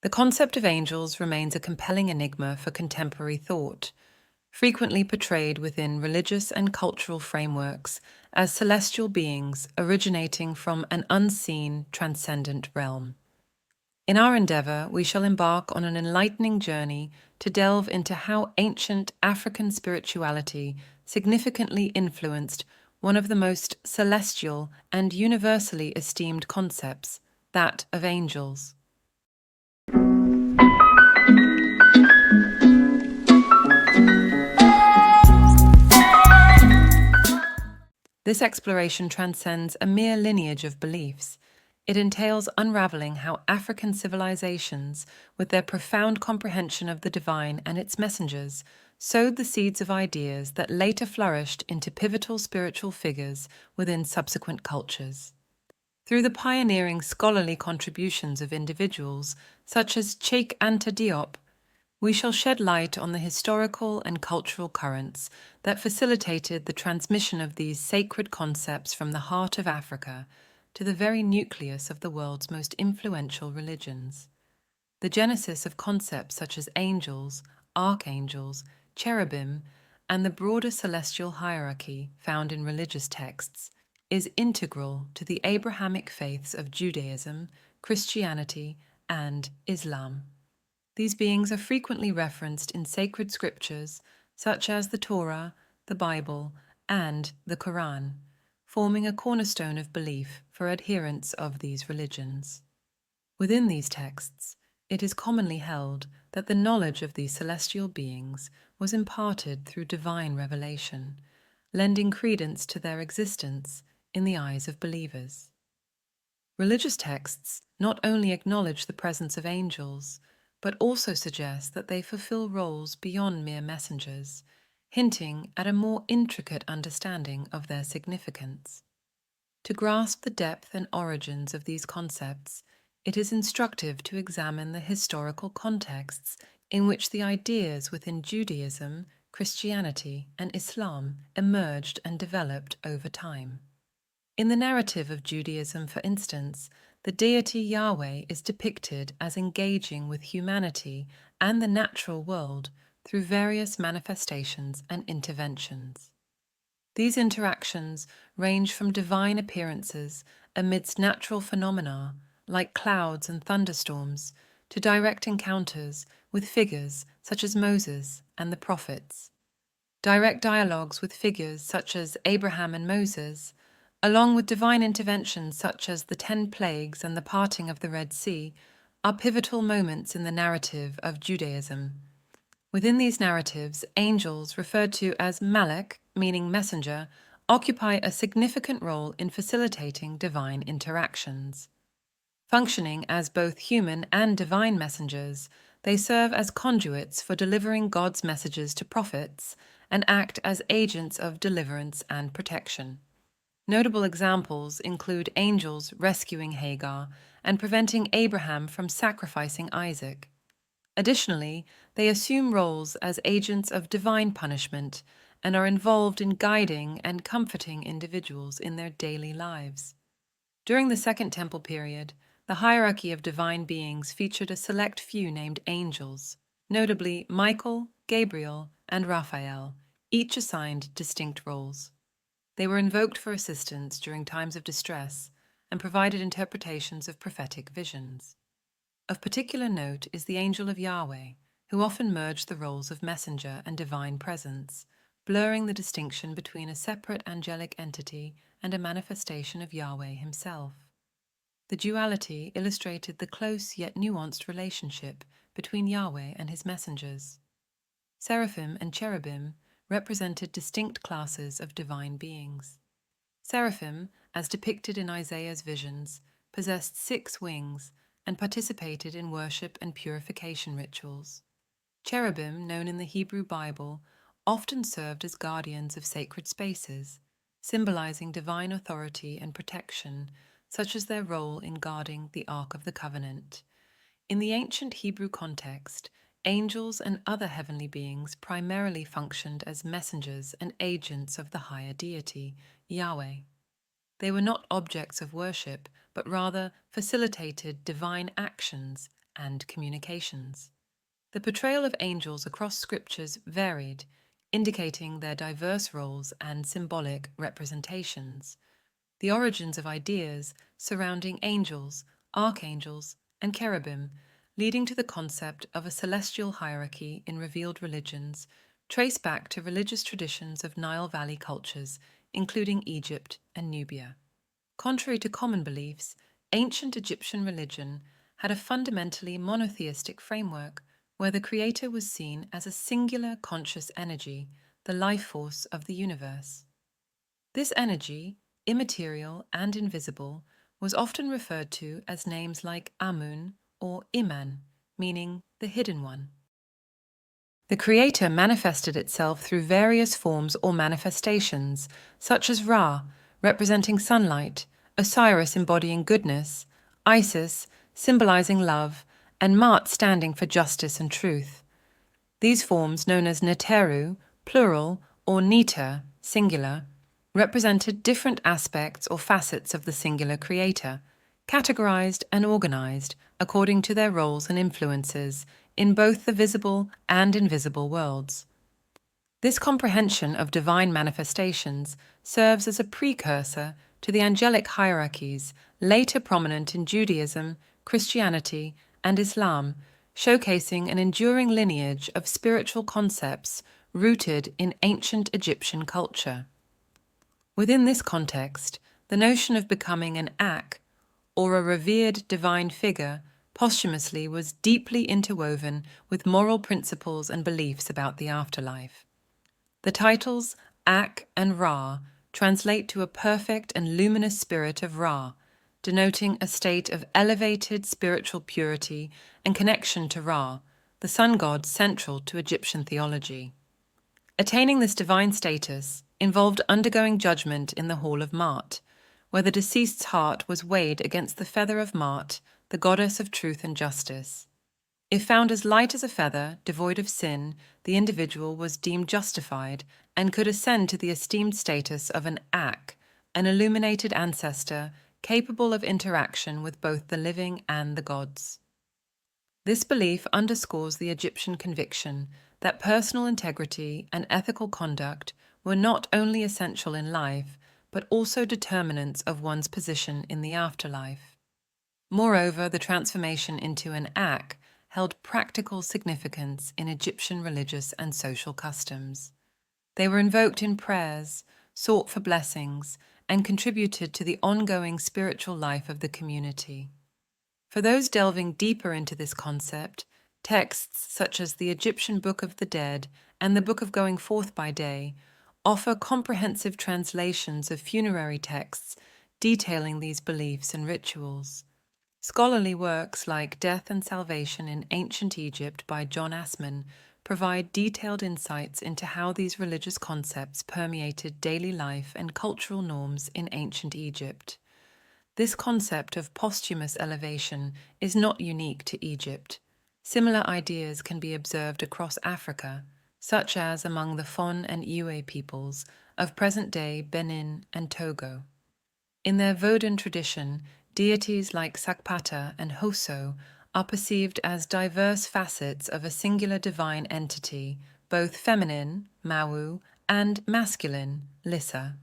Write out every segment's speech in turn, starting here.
The concept of angels remains a compelling enigma for contemporary thought, frequently portrayed within religious and cultural frameworks as celestial beings originating from an unseen, transcendent realm. In our endeavor, we shall embark on an enlightening journey to delve into how ancient African spirituality significantly influenced one of the most celestial and universally esteemed concepts, that of angels. This exploration transcends a mere lineage of beliefs. It entails unraveling how African civilizations, with their profound comprehension of the divine and its messengers, sowed the seeds of ideas that later flourished into pivotal spiritual figures within subsequent cultures. Through the pioneering scholarly contributions of individuals such as Cheikh Anta Diop, we shall shed light on the historical and cultural currents that facilitated the transmission of these sacred concepts from the heart of Africa to the very nucleus of the world's most influential religions. The genesis of concepts such as angels, archangels, cherubim, and the broader celestial hierarchy found in religious texts is integral to the Abrahamic faiths of Judaism, Christianity, and Islam. These beings are frequently referenced in sacred scriptures such as the Torah, the Bible, and the Quran, forming a cornerstone of belief for adherents of these religions. Within these texts, it is commonly held that the knowledge of these celestial beings was imparted through divine revelation, lending credence to their existence in the eyes of believers. Religious texts not only acknowledge the presence of angels, but also suggest that they fulfill roles beyond mere messengers, hinting at a more intricate understanding of their significance. To grasp the depth and origins of these concepts, it is instructive to examine the historical contexts in which the ideas within Judaism, Christianity, and Islam emerged and developed over time. In the narrative of Judaism, for instance, the deity Yahweh is depicted as engaging with humanity and the natural world through various manifestations and interventions. These interactions range from divine appearances amidst natural phenomena like clouds and thunderstorms to direct encounters with figures such as Moses and the prophets. Direct dialogues with figures such as Abraham and Moses, along with divine interventions such as the 10 plagues and the parting of the Red Sea, are pivotal moments in the narrative of Judaism. Within these narratives, angels, referred to as Malak, meaning messenger, occupy a significant role in facilitating divine interactions. Functioning as both human and divine messengers, they serve as conduits for delivering God's messages to prophets and act as agents of deliverance and protection. Notable examples include angels rescuing Hagar and preventing Abraham from sacrificing Isaac. Additionally, they assume roles as agents of divine punishment and are involved in guiding and comforting individuals in their daily lives. During the Second Temple period, the hierarchy of divine beings featured a select few named angels, notably Michael, Gabriel, and Raphael, each assigned distinct roles. They were invoked for assistance during times of distress and provided interpretations of prophetic visions. Of particular note is the angel of Yahweh, who often merged the roles of messenger and divine presence, blurring the distinction between a separate angelic entity and a manifestation of Yahweh himself. The duality illustrated the close yet nuanced relationship between Yahweh and his messengers. Seraphim and cherubim represented distinct classes of divine beings. Seraphim, as depicted in Isaiah's visions, possessed 6 wings and participated in worship and purification rituals. Cherubim, known in the Hebrew Bible, often served as guardians of sacred spaces, symbolizing divine authority and protection, such as their role in guarding the Ark of the Covenant. In the ancient Hebrew context, angels and other heavenly beings primarily functioned as messengers and agents of the higher deity, Yahweh. They were not objects of worship, but rather facilitated divine actions and communications. The portrayal of angels across scriptures varied, indicating their diverse roles and symbolic representations. The origins of ideas surrounding angels, archangels, and cherubim, leading to the concept of a celestial hierarchy in revealed religions, trace back to religious traditions of Nile Valley cultures, including Egypt and Nubia. Contrary to common beliefs, ancient Egyptian religion had a fundamentally monotheistic framework where the creator was seen as a singular conscious energy, the life force of the universe. This energy, immaterial and invisible, was often referred to as names like Amun or Iman, meaning the hidden one. The creator manifested itself through various forms or manifestations, such as Ra, representing sunlight, Osiris embodying goodness, Isis symbolizing love, and Maat standing for justice and truth. These forms, known as Netjeru, plural, or Nita, singular, represented different aspects or facets of the singular creator, categorized and organized according to their roles and influences in both the visible and invisible worlds. This comprehension of divine manifestations serves as a precursor to the angelic hierarchies later prominent in Judaism, Christianity, and Islam, showcasing an enduring lineage of spiritual concepts rooted in ancient Egyptian culture. Within this context, the notion of becoming an Ak, or a revered divine figure, posthumously was deeply interwoven with moral principles and beliefs about the afterlife. The titles Ak and Ra translate to a perfect and luminous spirit of Ra, denoting a state of elevated spiritual purity and connection to Ra, the sun god central to Egyptian theology. Attaining this divine status involved undergoing judgment in the Hall of Maat, where the deceased's heart was weighed against the feather of Maat, the goddess of truth and justice. If found as light as a feather, devoid of sin, the individual was deemed justified and could ascend to the esteemed status of an Ak, an illuminated ancestor capable of interaction with both the living and the gods. This belief underscores the Egyptian conviction that personal integrity and ethical conduct were not only essential in life, but also determinants of one's position in the afterlife. Moreover, the transformation into an Ak held practical significance in Egyptian religious and social customs. They were invoked in prayers, sought for blessings, and contributed to the ongoing spiritual life of the community. For those delving deeper into this concept, texts such as the Egyptian Book of the Dead and the Book of Going Forth by Day offer comprehensive translations of funerary texts detailing these beliefs and rituals. Scholarly works like Death and Salvation in Ancient Egypt by John Assman provide detailed insights into how these religious concepts permeated daily life and cultural norms in ancient Egypt. This concept of posthumous elevation is not unique to Egypt. Similar ideas can be observed across Africa, such as among the Fon and Iwe peoples of present-day Benin and Togo. In their Vodun tradition, deities like Sakpata and Hoso are perceived as diverse facets of a singular divine entity, both feminine, Mawu, and masculine, Lissa.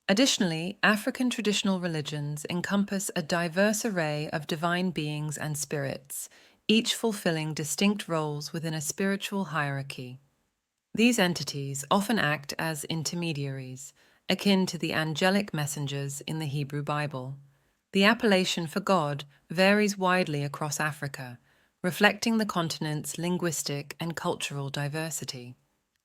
Additionally, African traditional religions encompass a diverse array of divine beings and spirits, each fulfilling distinct roles within a spiritual hierarchy. These entities often act as intermediaries, akin to the angelic messengers in the Hebrew Bible. The appellation for God varies widely across Africa, reflecting the continent's linguistic and cultural diversity.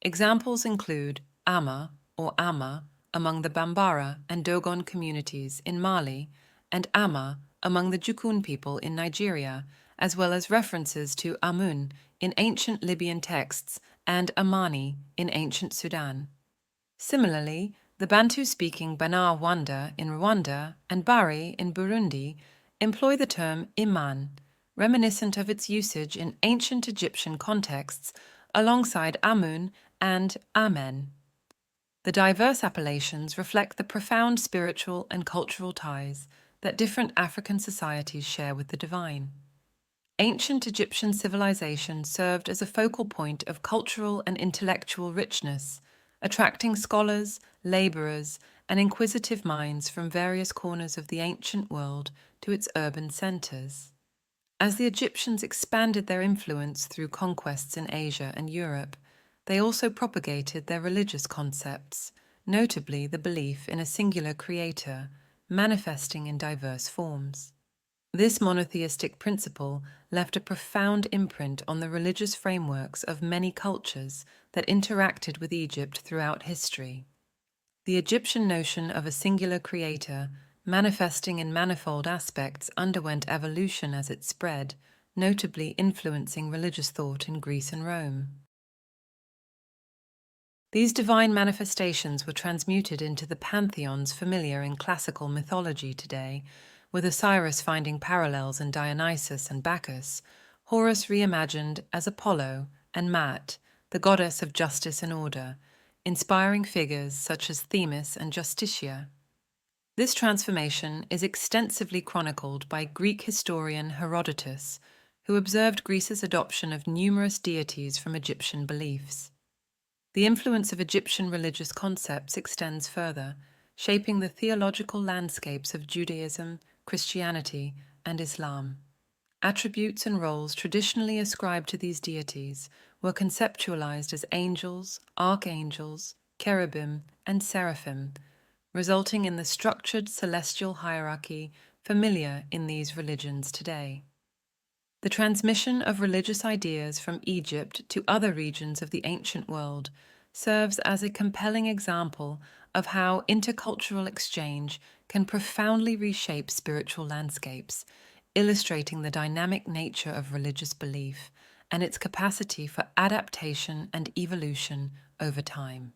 Examples include Ama or Ama among the Bambara and Dogon communities in Mali, and Ama among the Jukun people in Nigeria, as well as references to Amun in ancient Libyan texts and Amani in ancient Sudan. Similarly, the Bantu-speaking Bana Wanda in Rwanda and Bari in Burundi employ the term Iman, reminiscent of its usage in ancient Egyptian contexts alongside Amun and Amen. The diverse appellations reflect the profound spiritual and cultural ties that different African societies share with the divine. Ancient Egyptian civilization served as a focal point of cultural and intellectual richness, attracting scholars, laborers, and inquisitive minds from various corners of the ancient world to its urban centers. As the Egyptians expanded their influence through conquests in Asia and Europe, they also propagated their religious concepts, notably the belief in a singular creator, manifesting in diverse forms. This monotheistic principle left a profound imprint on the religious frameworks of many cultures that interacted with Egypt throughout history. The Egyptian notion of a singular creator, manifesting in manifold aspects, underwent evolution as it spread, notably influencing religious thought in Greece and Rome. These divine manifestations were transmuted into the pantheons familiar in classical mythology today, with Osiris finding parallels in Dionysius and Bacchus, Horus reimagined as Apollo, and Maat, the goddess of justice and order, inspiring figures such as Themis and Justitia. This transformation is extensively chronicled by Greek historian Herodotus, who observed Greece's adoption of numerous deities from Egyptian beliefs. The influence of Egyptian religious concepts extends further, shaping the theological landscapes of Judaism, Christianity, and Islam. Attributes and roles traditionally ascribed to these deities were conceptualized as angels, archangels, cherubim, and seraphim, resulting in the structured celestial hierarchy familiar in these religions today. The transmission of religious ideas from Egypt to other regions of the ancient world serves as a compelling example of how intercultural exchange can profoundly reshape spiritual landscapes, illustrating the dynamic nature of religious belief and its capacity for adaptation and evolution over time.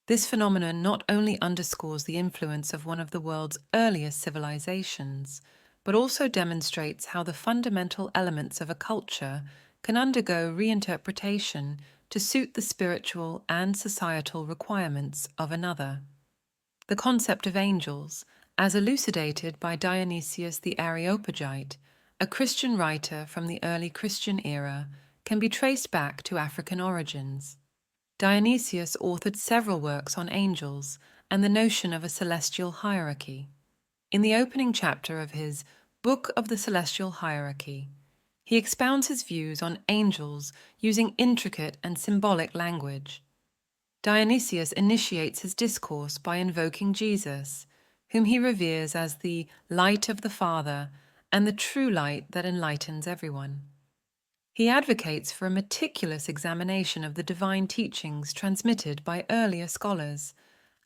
This phenomenon not only underscores the influence of one of the world's earliest civilizations, but also demonstrates how the fundamental elements of a culture can undergo reinterpretation to suit the spiritual and societal requirements of another. The concept of angels, as elucidated by Dionysius the Areopagite, a Christian writer from the early Christian era, can be traced back to African origins. Dionysius authored several works on angels and the notion of a celestial hierarchy. In the opening chapter of his Book of the Celestial Hierarchy, he expounds his views on angels using intricate and symbolic language. Dionysius initiates his discourse by invoking Jesus, whom he reveres as the light of the Father and the true light that enlightens everyone. He advocates for a meticulous examination of the divine teachings transmitted by earlier scholars,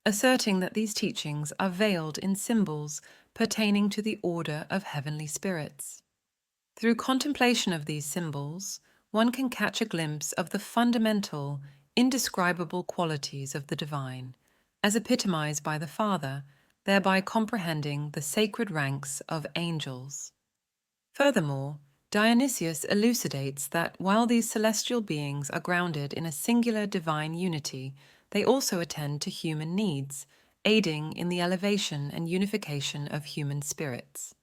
asserting that these teachings are veiled in symbols pertaining to the order of heavenly spirits. Through contemplation of these symbols, one can catch a glimpse of the fundamental, indescribable qualities of the divine, as epitomized by the Father, thereby comprehending the sacred ranks of angels. Furthermore, Dionysius elucidates that while these celestial beings are grounded in a singular divine unity, they also attend to human needs, aiding in the elevation and unification of human spirits.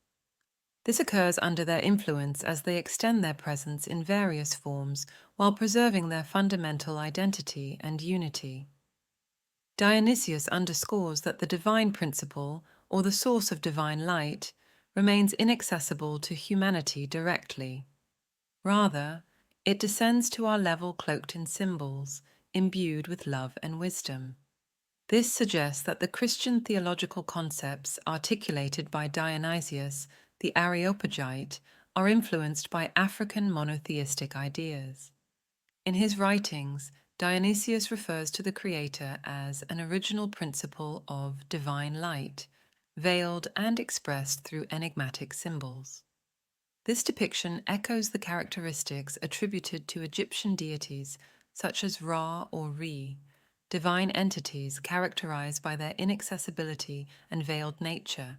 This occurs under their influence as they extend their presence in various forms while preserving their fundamental identity and unity. Dionysius underscores that the divine principle, or the source of divine light, remains inaccessible to humanity directly. Rather, it descends to our level cloaked in symbols, imbued with love and wisdom. This suggests that the Christian theological concepts articulated by Dionysius the Areopagite are influenced by African monotheistic ideas. In his writings, Dionysius refers to the Creator as an original principle of divine light, veiled and expressed through enigmatic symbols. This depiction echoes the characteristics attributed to Egyptian deities such as Ra or Re, divine entities characterized by their inaccessibility and veiled nature,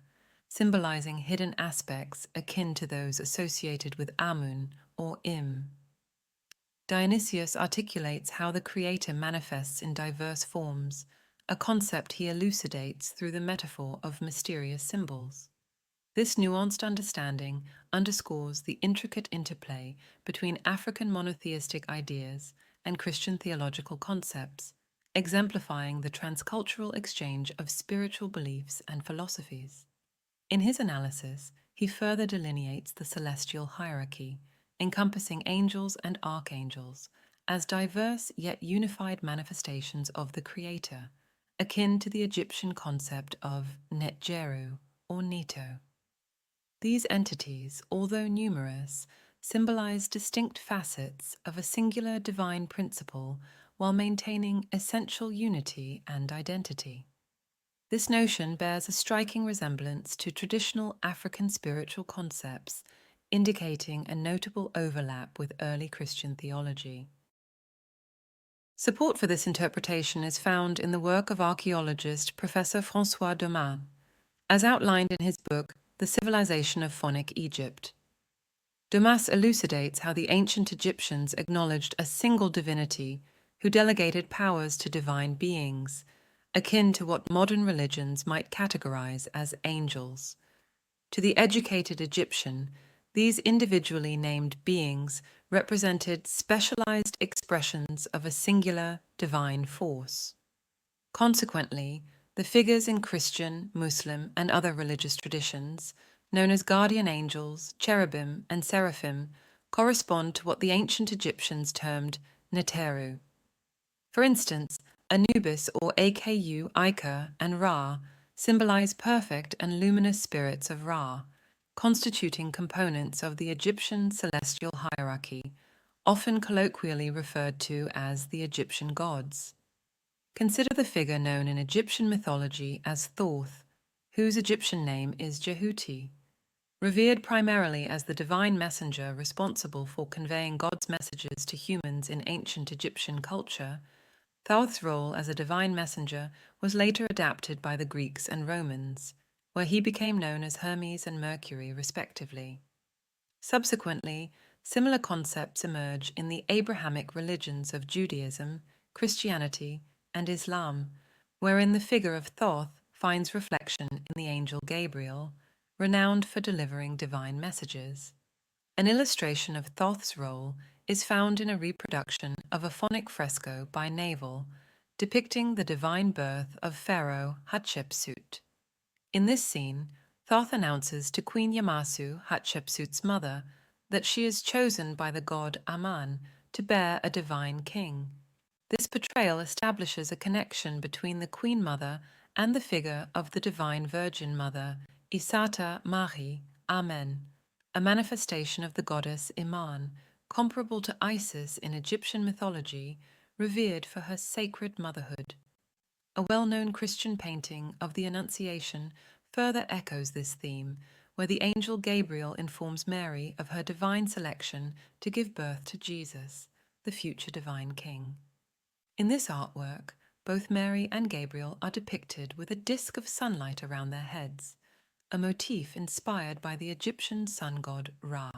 symbolizing hidden aspects akin to those associated with Amun or Im. Dionysius articulates how the Creator manifests in diverse forms, a concept he elucidates through the metaphor of mysterious symbols. This nuanced understanding underscores the intricate interplay between African monotheistic ideas and Christian theological concepts, exemplifying the transcultural exchange of spiritual beliefs and philosophies. In his analysis, he further delineates the celestial hierarchy, encompassing angels and archangels, as diverse yet unified manifestations of the Creator, akin to the Egyptian concept of Netjeru or Nito. These entities, although numerous, symbolize distinct facets of a singular divine principle while maintaining essential unity and identity. This notion bears a striking resemblance to traditional African spiritual concepts, indicating a notable overlap with early Christian theology. Support for this interpretation is found in the work of archaeologist Professor François Domain, as outlined in his book The Civilization of Phonic Egypt. Domas elucidates how the ancient Egyptians acknowledged a single divinity who delegated powers to divine beings, akin to what modern religions might categorize as angels. To the educated Egyptian, these individually named beings represented specialized expressions of a singular divine force. Consequently, the figures in Christian, Muslim, and other religious traditions, known as guardian angels, cherubim, and seraphim, correspond to what the ancient Egyptians termed Netjeru. For instance, Anubis or Aku, Iker, and Ra symbolize perfect and luminous spirits of Ra, constituting components of the Egyptian celestial hierarchy, often colloquially referred to as the Egyptian gods. Consider the figure known in Egyptian mythology as Thoth, whose Egyptian name is Jehuti. Revered primarily as the divine messenger responsible for conveying God's messages to humans in ancient Egyptian culture, Thoth's role as a divine messenger was later adapted by the Greeks and Romans, where he became known as Hermes and Mercury, respectively. Subsequently, similar concepts emerge in the Abrahamic religions of Judaism, Christianity, and Islam, wherein the figure of Thoth finds reflection in the angel Gabriel, renowned for delivering divine messages. An illustration of Thoth's role is found in a reproduction of a phonic fresco by Naval, depicting the divine birth of Pharaoh Hatshepsut. In this scene, Thoth announces to Queen Yamassu, Hatshepsut's mother, that she is chosen by the god Aman to bear a divine king. This portrayal establishes a connection between the Queen Mother and the figure of the Divine Virgin Mother, Isata Mahi, Amen, a manifestation of the goddess Iman, comparable to Isis in Egyptian mythology, revered for her sacred motherhood. A well-known Christian painting of the Annunciation further echoes this theme, where the angel Gabriel informs Mary of her divine selection to give birth to Jesus, the future divine king. In this artwork, both Mary and Gabriel are depicted with a disk of sunlight around their heads, a motif inspired by the Egyptian sun god Ra.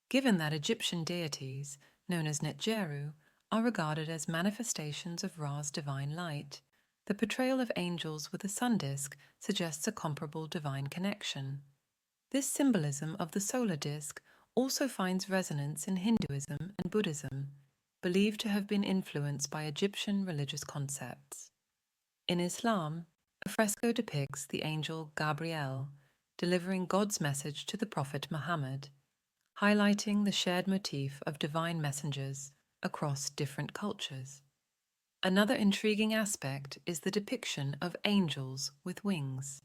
Given that Egyptian deities, known as Netjeru, are regarded as manifestations of Ra's divine light, the portrayal of angels with a sun disk suggests a comparable divine connection. This symbolism of the solar disk also finds resonance in Hinduism and Buddhism, believed to have been influenced by Egyptian religious concepts. In Islam, a fresco depicts the angel Gabriel delivering God's message to the Prophet Muhammad, highlighting the shared motif of divine messengers across different cultures. Another intriguing aspect is the depiction of angels with wings.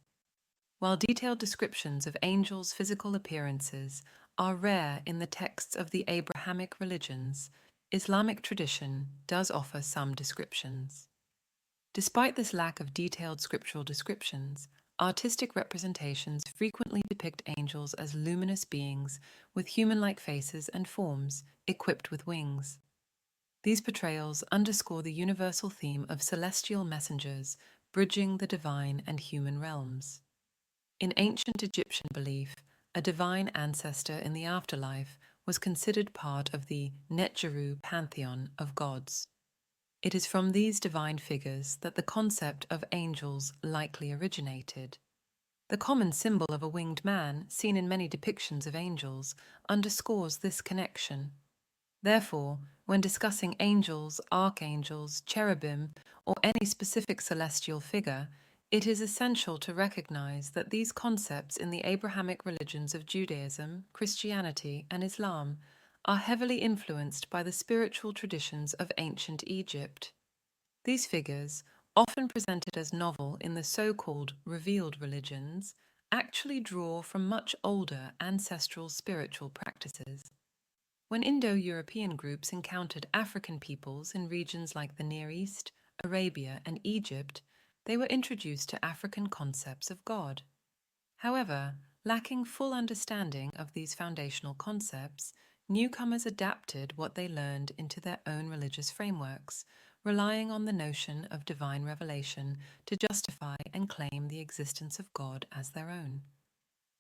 While detailed descriptions of angels' physical appearances are rare in the texts of the Abrahamic religions, Islamic tradition does offer some descriptions. Despite this lack of detailed scriptural descriptions, artistic representations frequently depict angels as luminous beings with human-like faces and forms, equipped with wings. These portrayals underscore the universal theme of celestial messengers bridging the divine and human realms. In ancient Egyptian belief, a divine ancestor in the afterlife was considered part of the Netjeru pantheon of gods. It is from these divine figures that the concept of angels likely originated. The common symbol of a winged man, seen in many depictions of angels, underscores this connection. Therefore, when discussing angels, archangels, cherubim, or any specific celestial figure, it is essential to recognize that these concepts in the Abrahamic religions of Judaism, Christianity, and Islam are heavily influenced by the spiritual traditions of ancient Egypt. These figures, often presented as novel in the so-called revealed religions, actually draw from much older ancestral spiritual practices. When Indo-European groups encountered African peoples in regions like the Near East, Arabia, and Egypt, they were introduced to African concepts of God. However, lacking full understanding of these foundational concepts, newcomers adapted what they learned into their own religious frameworks, relying on the notion of divine revelation to justify and claim the existence of God as their own.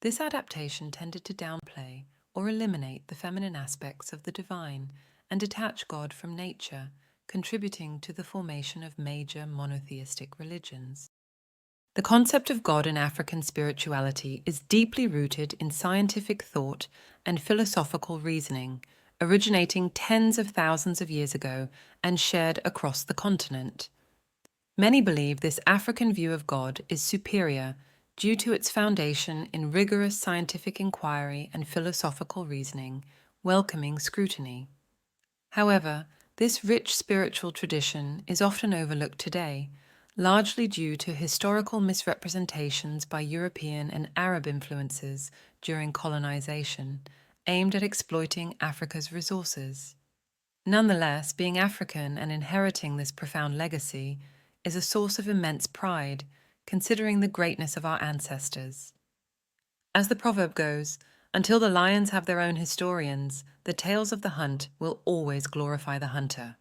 This adaptation tended to downplay or eliminate the feminine aspects of the divine and detach God from nature, contributing to the formation of major monotheistic religions. The concept of God in African spirituality is deeply rooted in scientific thought and philosophical reasoning, originating tens of thousands of years ago and shared across the continent. Many believe this African view of God is superior due to its foundation in rigorous scientific inquiry and philosophical reasoning, welcoming scrutiny. However, this rich spiritual tradition is often overlooked today, largely due to historical misrepresentations by European and Arab influences during colonization, aimed at exploiting Africa's resources. Nonetheless, being African and inheriting this profound legacy is a source of immense pride, considering the greatness of our ancestors. As the proverb goes, until the lions have their own historians, the tales of the hunt will always glorify the hunter.